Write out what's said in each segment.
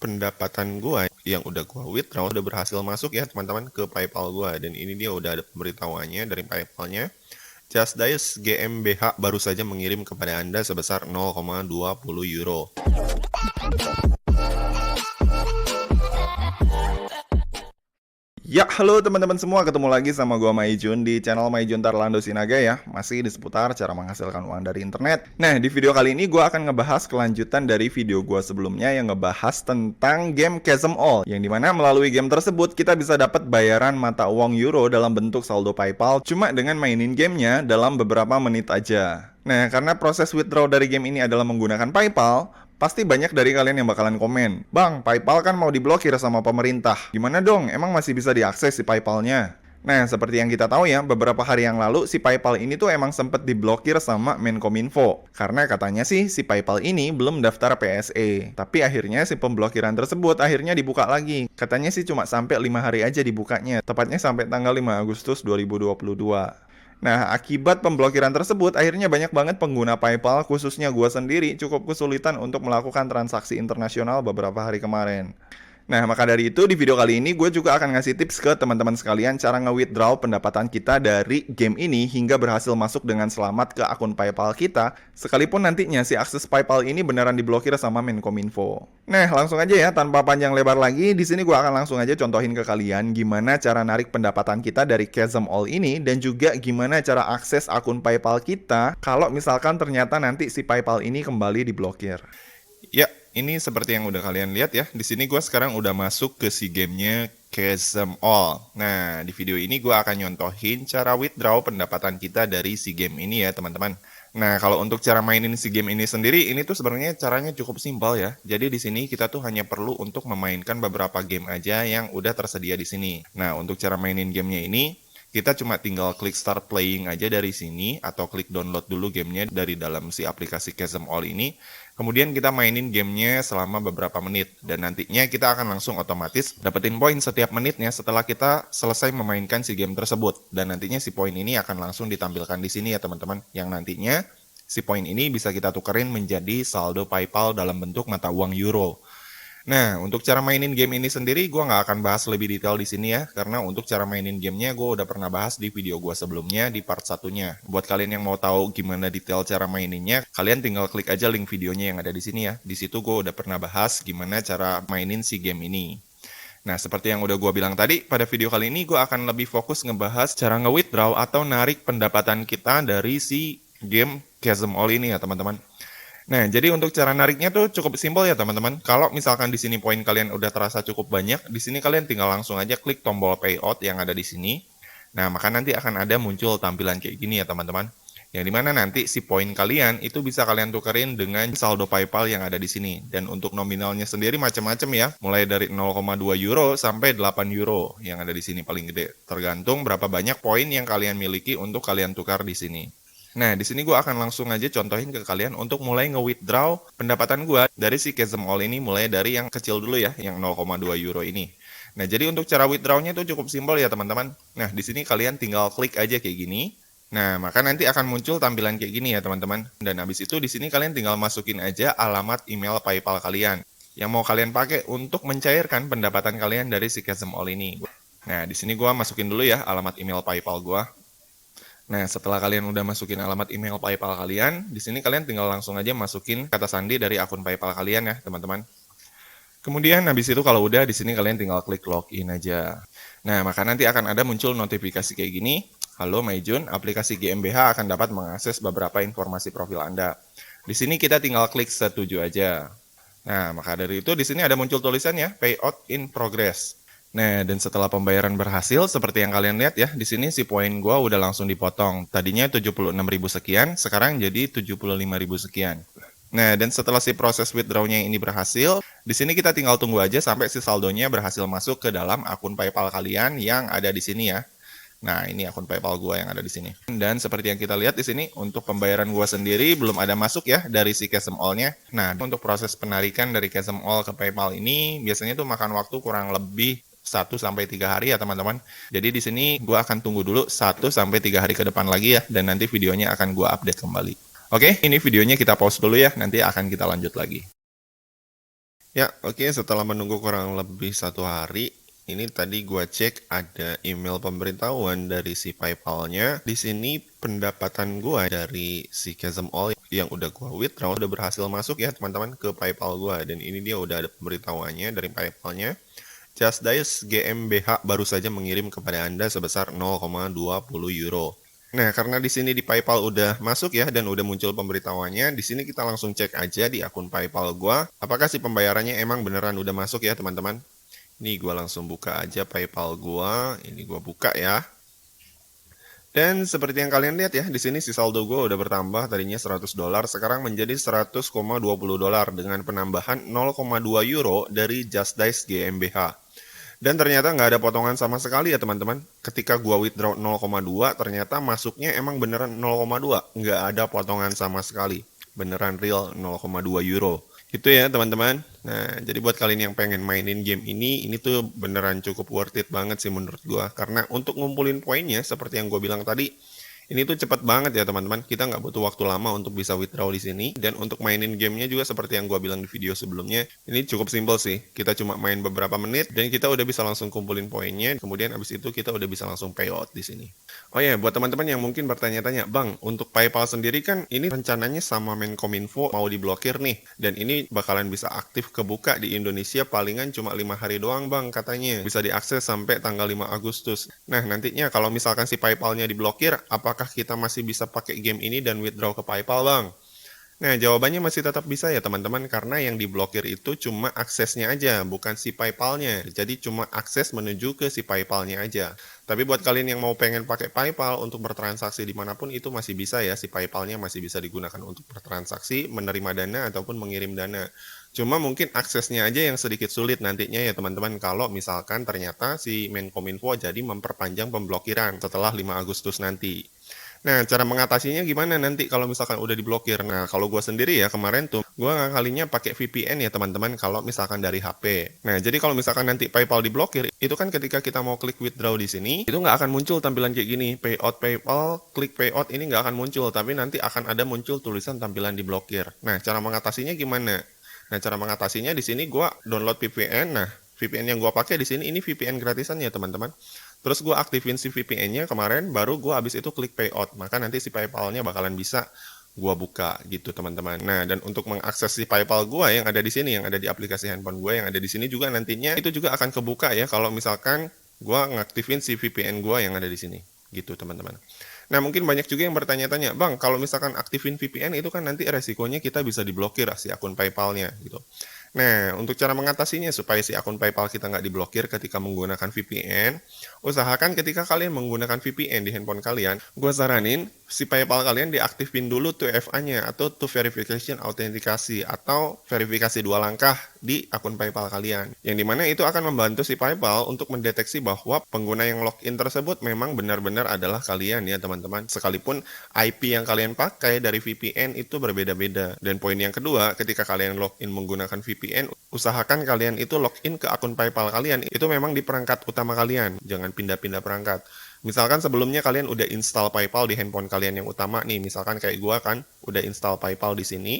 pendapatan gua yang udah gua withdraw udah berhasil masuk ya teman-teman ke PayPal gua, dan ini dia udah ada pemberitahuannya dari PayPal-nya. Just Dice GmbH baru saja mengirim kepada Anda sebesar 0,20 euro. Ya, halo teman-teman semua, ketemu lagi sama gua Maijun di channel Maijun Tarlando Sinaga ya. Masih di seputar cara menghasilkan uang dari internet. Nah, di video kali ini gua akan ngebahas kelanjutan dari video gua sebelumnya yang ngebahas tentang game Chasm All, yang dimana melalui game tersebut kita bisa dapat bayaran mata uang euro dalam bentuk saldo PayPal cuma dengan mainin gamenya dalam beberapa menit aja. Nah, karena proses withdraw dari game ini adalah menggunakan PayPal, pasti banyak dari kalian yang bakalan komen, "Bang, PayPal kan mau diblokir sama pemerintah. Gimana dong? Emang masih bisa diakses si PayPal-nya?" Nah, seperti yang kita tahu ya, beberapa hari yang lalu si PayPal ini tuh emang sempet diblokir sama Menkominfo. Karena katanya sih si PayPal ini belum daftar PSE. Tapi akhirnya si pemblokiran tersebut akhirnya dibuka lagi. Katanya sih cuma sampai 5 hari aja dibukanya, tepatnya sampai tanggal 5 Agustus 2022. Nah, akibat pemblokiran tersebut, akhirnya banyak banget pengguna PayPal, khususnya gua sendiri, cukup kesulitan untuk melakukan transaksi internasional beberapa hari kemarin. Nah, maka dari itu di video kali ini gue juga akan ngasih tips ke teman-teman sekalian cara nge-withdraw pendapatan kita dari game ini hingga berhasil masuk dengan selamat ke akun PayPal kita, sekalipun nantinya si akses PayPal ini beneran diblokir sama Menkominfo. Nah, langsung aja ya, tanpa panjang lebar lagi, di sini gue akan langsung aja contohin ke kalian gimana cara narik pendapatan kita dari Chasm All ini dan juga gimana cara akses akun PayPal kita kalau misalkan ternyata nanti si PayPal ini kembali diblokir. Ya, ini seperti yang udah kalian lihat ya. Di sini gue sekarang udah masuk ke si gamenya Chasm All. Nah, di video ini gue akan nyontohin cara withdraw pendapatan kita dari si game ini ya teman-teman. Nah, kalau untuk cara mainin si game ini sendiri, ini tuh sebenarnya caranya cukup simpel ya. Jadi di sini kita tuh hanya perlu untuk memainkan beberapa game aja yang udah tersedia di sini. Nah, untuk cara mainin gamenya ini, kita cuma tinggal klik start playing aja dari sini atau klik download dulu gamenya dari dalam si aplikasi Chasm All ini. Kemudian kita mainin gamenya selama beberapa menit dan nantinya kita akan langsung otomatis dapetin poin setiap menitnya setelah kita selesai memainkan si game tersebut. Dan nantinya si poin ini akan langsung ditampilkan di sini ya teman-teman. Yang nantinya si poin ini bisa kita tukerin menjadi saldo PayPal dalam bentuk mata uang euro. Nah, untuk cara mainin game ini sendiri gue nggak akan bahas lebih detail di sini ya, karena untuk cara mainin gamenya gue udah pernah bahas di video gue sebelumnya di part satunya. Buat kalian yang mau tahu gimana detail cara maininnya, kalian tinggal klik aja link videonya yang ada di sini ya. Di situ gue udah pernah bahas gimana cara mainin si game ini. Nah, seperti yang udah gue bilang tadi, pada video kali ini gue akan lebih fokus ngebahas cara nge-withdraw atau narik pendapatan kita dari si game Chasm All ini ya teman-teman. Nah, jadi untuk cara nariknya tuh cukup simpel ya teman-teman. Kalau misalkan di sini poin kalian udah terasa cukup banyak, di sini kalian tinggal langsung aja klik tombol payout yang ada di sini. Nah, maka nanti akan ada muncul tampilan kayak gini ya teman-teman. Yang dimana nanti si poin kalian itu bisa kalian tukerin dengan saldo PayPal yang ada di sini. Dan untuk nominalnya sendiri macam-macam ya, mulai dari 0,2 euro sampai 8 euro yang ada di sini paling gede. Tergantung berapa banyak poin yang kalian miliki untuk kalian tukar di sini. Nah, di sini gue akan langsung aja contohin ke kalian untuk mulai nge-withdraw pendapatan gue dari si Chasm All ini, mulai dari yang kecil dulu ya, yang 0,2 euro ini. Nah, jadi untuk cara withdraw-nya itu cukup simpel ya teman-teman. Nah, di sini kalian tinggal klik aja kayak gini. Nah, maka nanti akan muncul tampilan kayak gini ya teman-teman. Dan habis itu di sini kalian tinggal masukin aja alamat email PayPal kalian yang mau kalian pakai untuk mencairkan pendapatan kalian dari si Chasm All ini. Nah, di sini gue masukin dulu ya alamat email PayPal gue. Nah, setelah kalian udah masukin alamat email PayPal kalian, di sini kalian tinggal langsung aja masukin kata sandi dari akun PayPal kalian ya, teman-teman. Kemudian habis itu kalau udah di sini kalian tinggal klik login aja. Nah, maka nanti akan ada muncul notifikasi kayak gini. Halo Maijun, aplikasi GmbH akan dapat mengakses beberapa informasi profil Anda. Di sini kita tinggal klik setuju aja. Nah, maka dari itu di sini ada muncul tulisannya payout in progress. Nah, dan setelah pembayaran berhasil, seperti yang kalian lihat ya, di sini si poin gua udah langsung dipotong. Tadinya 76.000 sekian, sekarang jadi 75.000 sekian. Nah, dan setelah si proses withdraw-nya ini berhasil, di sini kita tinggal tunggu aja sampai si saldonya berhasil masuk ke dalam akun PayPal kalian yang ada di sini ya. Nah, ini akun PayPal gua yang ada di sini. Dan seperti yang kita lihat di sini, untuk pembayaran gua sendiri belum ada masuk ya dari si Chasm All-nya. Nah, untuk proses penarikan dari Chasm All ke PayPal ini biasanya tuh makan waktu kurang lebih 1-3 hari ya teman-teman. Jadi di sini gua akan tunggu dulu 1-3 hari ke depan lagi ya, dan nanti videonya akan gua update kembali. Oke, ini videonya kita pause dulu ya, nanti akan kita lanjut lagi. Ya, oke, setelah menunggu kurang lebih 1 hari, ini tadi gua cek ada email pemberitahuan dari si PayPal-nya. Di sini pendapatan gua dari si Chasm All yang udah gua withdraw udah berhasil masuk ya teman-teman ke PayPal gua, dan ini dia udah ada pemberitahuannya dari PayPal-nya. Just Dice GmbH baru saja mengirim kepada Anda sebesar 0,20 euro. Nah, karena di sini di PayPal udah masuk ya dan udah muncul pemberitahuannya, di sini kita langsung cek aja di akun PayPal gua, apakah si pembayarannya emang beneran udah masuk ya, teman-teman. Nih gua langsung buka aja PayPal gua. Ini gua buka ya. Dan seperti yang kalian lihat ya, di sini si saldo gua udah bertambah, tadinya $100, sekarang menjadi 100,20 dolar dengan penambahan 0,2 euro dari Just Dice GmbH. Dan ternyata nggak ada potongan sama sekali ya teman-teman. Ketika gua withdraw 0,2, ternyata masuknya emang beneran 0,2. Nggak ada potongan sama sekali. Beneran real 0,2 euro. Gitu ya teman-teman. Nah, jadi buat kalian yang pengen mainin game ini tuh beneran cukup worth it banget sih menurut gua. Karena untuk ngumpulin poinnya, seperti yang gua bilang tadi, ini tuh cepet banget ya teman-teman. Kita nggak butuh waktu lama untuk bisa withdraw di sini. Dan untuk mainin gamenya juga seperti yang gua bilang di video sebelumnya, ini cukup simple sih. Kita cuma main beberapa menit dan kita udah bisa langsung kumpulin poinnya. Kemudian abis itu kita udah bisa langsung payout di sini. Oh ya, buat teman-teman yang mungkin bertanya-tanya, Bang, untuk PayPal sendiri kan ini rencananya sama Menkominfo mau diblokir nih. Dan ini bakalan bisa aktif kebuka di Indonesia palingan cuma 5 hari doang, Bang, katanya. Bisa diakses sampai tanggal 5 Agustus. Nah, nantinya kalau misalkan si PayPal-nya diblokir, apakah kita masih bisa pakai game ini dan withdraw ke PayPal, Bang? Nah, jawabannya masih tetap bisa ya teman-teman, karena yang diblokir itu cuma aksesnya aja, bukan si PayPal-nya. Jadi cuma akses menuju ke si PayPal-nya aja. Tapi buat kalian yang mau pengen pakai PayPal untuk bertransaksi dimanapun, itu masih bisa ya, si PayPal-nya masih bisa digunakan untuk bertransaksi, menerima dana ataupun mengirim dana. Cuma mungkin aksesnya aja yang sedikit sulit nantinya ya teman-teman, kalau misalkan ternyata si Menkominfo jadi memperpanjang pemblokiran setelah 5 Agustus nanti. Nah, cara mengatasinya gimana nanti kalau misalkan udah diblokir? Nah, kalau gue sendiri ya kemarin tuh, gue ngakalinya pakai VPN ya teman-teman kalau misalkan dari HP. Nah, jadi kalau misalkan nanti PayPal diblokir, itu kan ketika kita mau klik withdraw di sini, itu nggak akan muncul tampilan kayak gini, payout PayPal, klik payout ini nggak akan muncul, tapi nanti akan ada muncul tulisan tampilan diblokir. Nah, cara mengatasinya gimana? Nah, cara mengatasinya di sini gue download VPN. Nah, VPN yang gue pakai di sini ini VPN gratisan ya teman-teman. Terus gue aktifin si VPN-nya kemarin, baru gue abis itu klik payout. Maka nanti si PayPal-nya bakalan bisa gue buka gitu teman-teman. Nah, dan untuk mengakses si PayPal gue yang ada di sini, yang ada di aplikasi handphone gue yang ada di sini juga nantinya itu juga akan kebuka ya kalau misalkan gue ngaktifin si VPN gue yang ada di sini. Gitu teman-teman. Nah, mungkin banyak juga yang bertanya-tanya, Bang, kalau misalkan aktifin VPN itu kan nanti resikonya kita bisa diblokir si akun PayPal-nya gitu. Nah, untuk cara mengatasinya supaya si akun PayPal kita nggak diblokir ketika menggunakan VPN, usahakan ketika kalian menggunakan VPN di handphone kalian, gue saranin si PayPal kalian diaktifin dulu 2FA-nya atau Two Verification Autentikasi atau verifikasi 2 langkah di akun PayPal kalian. Yang dimana itu akan membantu si PayPal untuk mendeteksi bahwa pengguna yang login tersebut memang benar-benar adalah kalian ya teman-teman. Sekalipun IP yang kalian pakai dari VPN itu berbeda-beda. Dan poin yang kedua, ketika kalian login menggunakan VPN, usahakan kalian itu login ke akun PayPal kalian. Itu memang di perangkat utama kalian. Jangan pindah-pindah perangkat. Misalkan sebelumnya kalian udah install PayPal di handphone kalian yang utama nih. Misalkan kayak gua kan udah install PayPal di sini.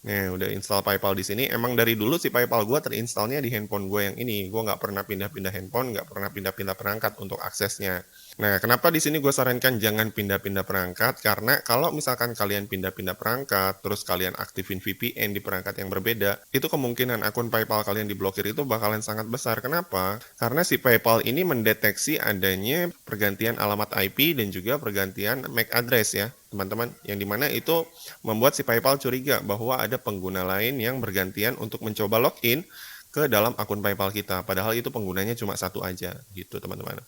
Nah, udah install PayPal di sini. Emang dari dulu si PayPal gue terinstallnya di handphone gue yang ini. Gue nggak pernah pindah-pindah handphone, nggak pernah pindah-pindah perangkat untuk aksesnya. Nah, kenapa di sini gue sarankan jangan pindah-pindah perangkat? Karena kalau misalkan kalian pindah-pindah perangkat, terus kalian aktifin VPN di perangkat yang berbeda, itu kemungkinan akun PayPal kalian diblokir itu bakalan sangat besar. Kenapa? Karena si PayPal ini mendeteksi adanya pergantian alamat IP dan juga pergantian MAC address ya, teman-teman. Yang dimana itu membuat si PayPal curiga bahwa ada pengguna lain yang bergantian untuk mencoba login ke dalam akun PayPal kita. Padahal itu penggunanya cuma satu aja, gitu teman-teman.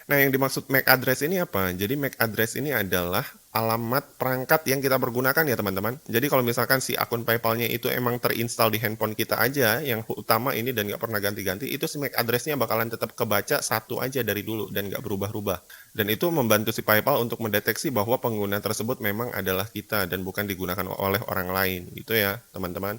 Nah, yang dimaksud MAC address ini apa? Jadi MAC address ini adalah alamat perangkat yang kita pergunakan ya teman-teman. Jadi kalau misalkan si akun PayPal-nya itu emang terinstall di handphone kita aja, yang utama ini dan nggak pernah ganti-ganti, itu si MAC address-nya bakalan tetap kebaca satu aja dari dulu dan nggak berubah-ubah. Dan itu membantu si PayPal untuk mendeteksi bahwa pengguna tersebut memang adalah kita dan bukan digunakan oleh orang lain, gitu ya teman-teman.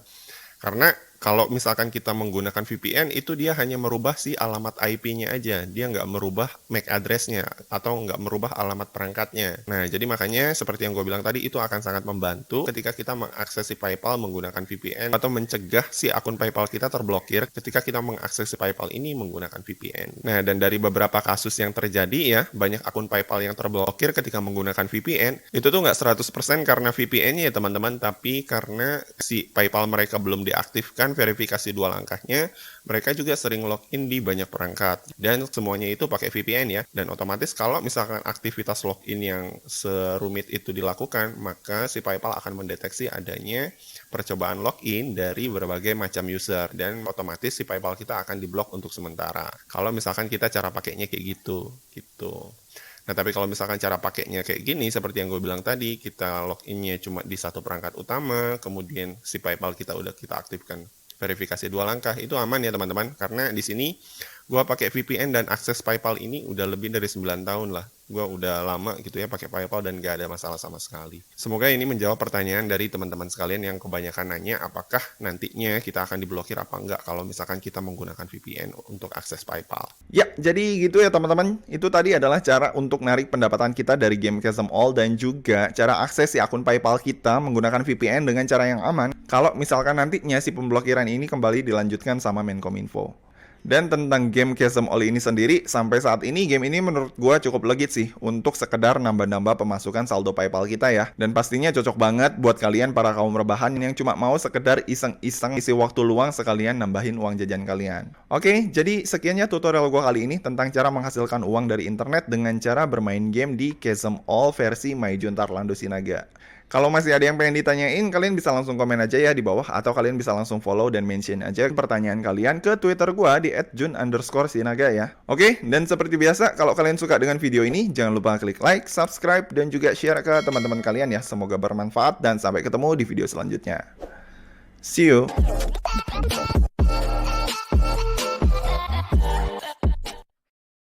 Karena Kalau misalkan kita menggunakan VPN, itu dia hanya merubah si alamat IP-nya aja. Dia nggak merubah MAC address-nya atau nggak merubah alamat perangkatnya. Nah, jadi makanya seperti yang gue bilang tadi, itu akan sangat membantu ketika kita mengakses si PayPal menggunakan VPN atau mencegah si akun PayPal kita terblokir ketika kita mengakses si PayPal ini menggunakan VPN. Nah, dan dari beberapa kasus yang terjadi ya, banyak akun PayPal yang terblokir ketika menggunakan VPN. Itu tuh nggak 100% karena VPN-nya ya teman-teman, tapi karena si PayPal mereka belum diaktifkan verifikasi 2 langkahnya, mereka juga sering login di banyak perangkat. Dan semuanya itu pakai VPN ya. Dan otomatis kalau misalkan aktivitas login yang serumit itu dilakukan, maka si PayPal akan mendeteksi adanya percobaan login dari berbagai macam user. Dan otomatis si PayPal kita akan diblok untuk sementara. Kalau misalkan kita cara pakainya kayak gitu. Nah, tapi kalau misalkan cara pakainya kayak gini, seperti yang gue bilang tadi, kita loginnya cuma di satu perangkat utama, kemudian si PayPal kita udah kita aktifkan verifikasi 2 langkah, itu aman ya teman-teman. Karena di sini gue pakai VPN dan akses PayPal ini udah lebih dari 9 tahun lah. Gue udah lama gitu ya pakai PayPal dan gak ada masalah sama sekali. Semoga ini menjawab pertanyaan dari teman-teman sekalian yang kebanyakan nanya apakah nantinya kita akan diblokir apa enggak kalau misalkan kita menggunakan VPN untuk akses PayPal. Ya, jadi gitu ya teman-teman. Itu tadi adalah cara untuk narik pendapatan kita dari game Chasm All dan juga cara akses si akun PayPal kita menggunakan VPN dengan cara yang aman. Kalau misalkan nantinya si pemblokiran ini kembali dilanjutkan sama Menkominfo. Dan tentang game Chasm All ini sendiri, sampai saat ini game ini menurut gua cukup legit sih untuk sekedar nambah-nambah pemasukan saldo PayPal kita ya. Dan pastinya cocok banget buat kalian para kaum rebahan yang cuma mau sekedar iseng-iseng isi waktu luang sekalian nambahin uang jajan kalian. Oke, jadi sekiannya tutorial gua kali ini tentang cara menghasilkan uang dari internet dengan cara bermain game di Chasm All versi Maijun Tarlando Sinaga. Kalau masih ada yang pengen ditanyain, kalian bisa langsung komen aja ya di bawah, atau kalian bisa langsung follow dan mention aja pertanyaan kalian ke Twitter gua di @jun_sinaga ya. Oke, dan seperti biasa, kalau kalian suka dengan video ini, jangan lupa klik like, subscribe, dan juga share ke teman-teman kalian ya. Semoga bermanfaat dan sampai ketemu di video selanjutnya. See you!